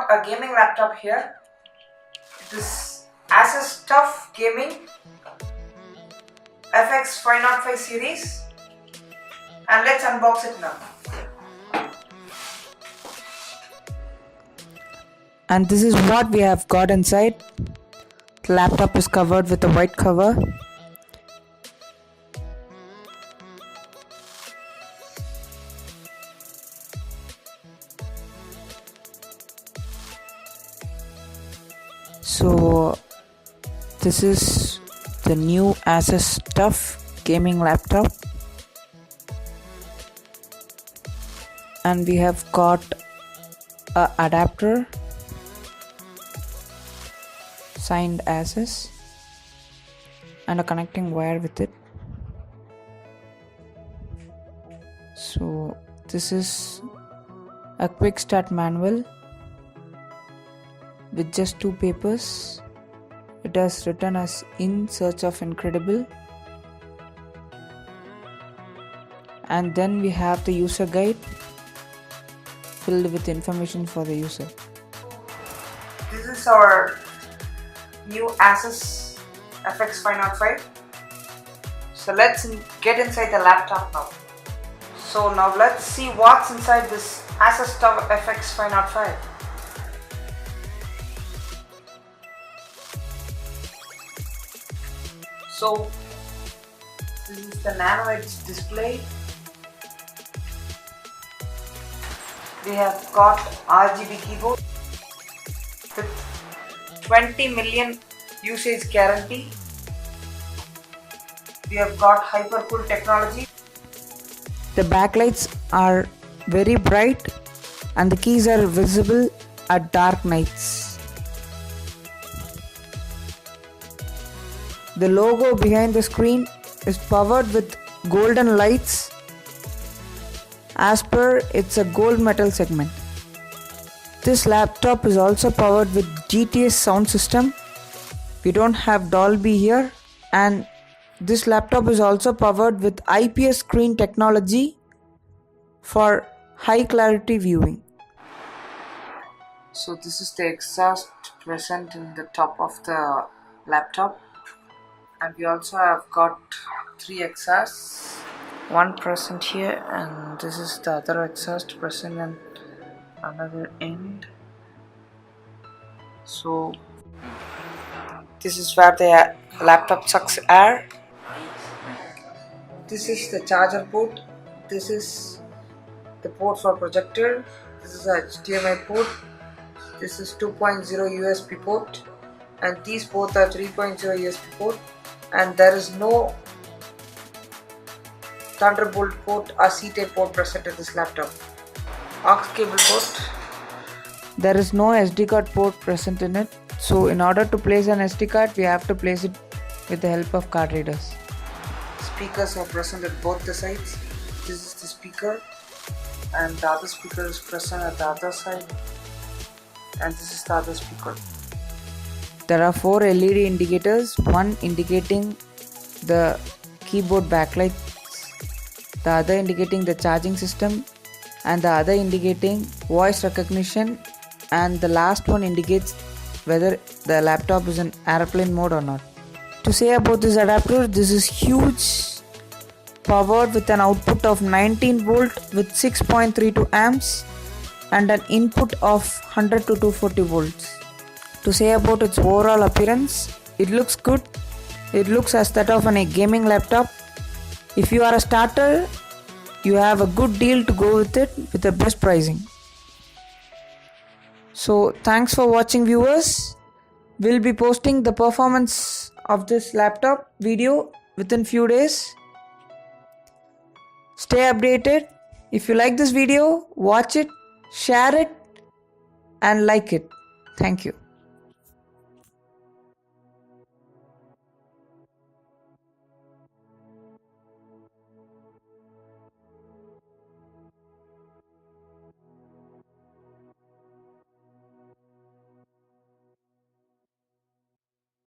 got a gaming laptop here. This ASUS TUF Gaming FX505 series, and let's unbox it now. And this is what we have got inside. The laptop is covered with a white cover. So this is the new ASUS TUF Gaming laptop, and we have got a adapter signed ASUS and a connecting wire with it. So this is a quick start manual with just 2 papers. It has written as "In Search of Incredible", and then we have the user guide filled with information for the user. This is our new ASUS FX505. So let's get inside the laptop now. So now let's see what's inside this ASUS TUF FX505. So this is the Nano Edge display. We have got RGB keyboard with 20 million usage guarantee. We have got HyperCool technology. The backlights are very bright and the keys are visible at dark nights. The logo behind the screen is powered with golden lights. As per, it's a gold metal segment. This laptop is also powered with GTX sound system. We don't have Dolby here, and this laptop is also powered with IPS screen technology for high clarity viewing. So this is the exhaust present in the top of the laptop, and we also have got 3 exhausts, one present here, and this is the other exhaust present in another end. So this is where the laptop sucks air. This is the charger port. This is the port for projector. This is a HDMI port. This is 2.0 USB port, and these both are 3.0 USB port, and there is no Thunderbolt port or C-type port present in this laptop. Aux cable port. There is no SD card port present in it. So in order to place an SD card, we have to place it with the help of card readers. Speakers are present at both the sides. This is the speaker, and the other speaker is present at the other side, and this is the other speaker. There are 4 LED indicators, one indicating the keyboard backlights, the other indicating the charging system, and the other indicating voice recognition, and the last one indicates whether the laptop is in airplane mode or not. To say about this adapter, this is huge, powered with an output of 19 volt with 6.32 amps and an input of 100 to 240 volts. To say about its overall appearance, it looks good. It looks as that of a gaming laptop. If you are a starter, you have a good deal to go with it with the best pricing. So thanks for watching, viewers. We'll be posting the performance of this laptop video within few days. Stay updated. If you like this video, watch it, share it, and like it. Thank you.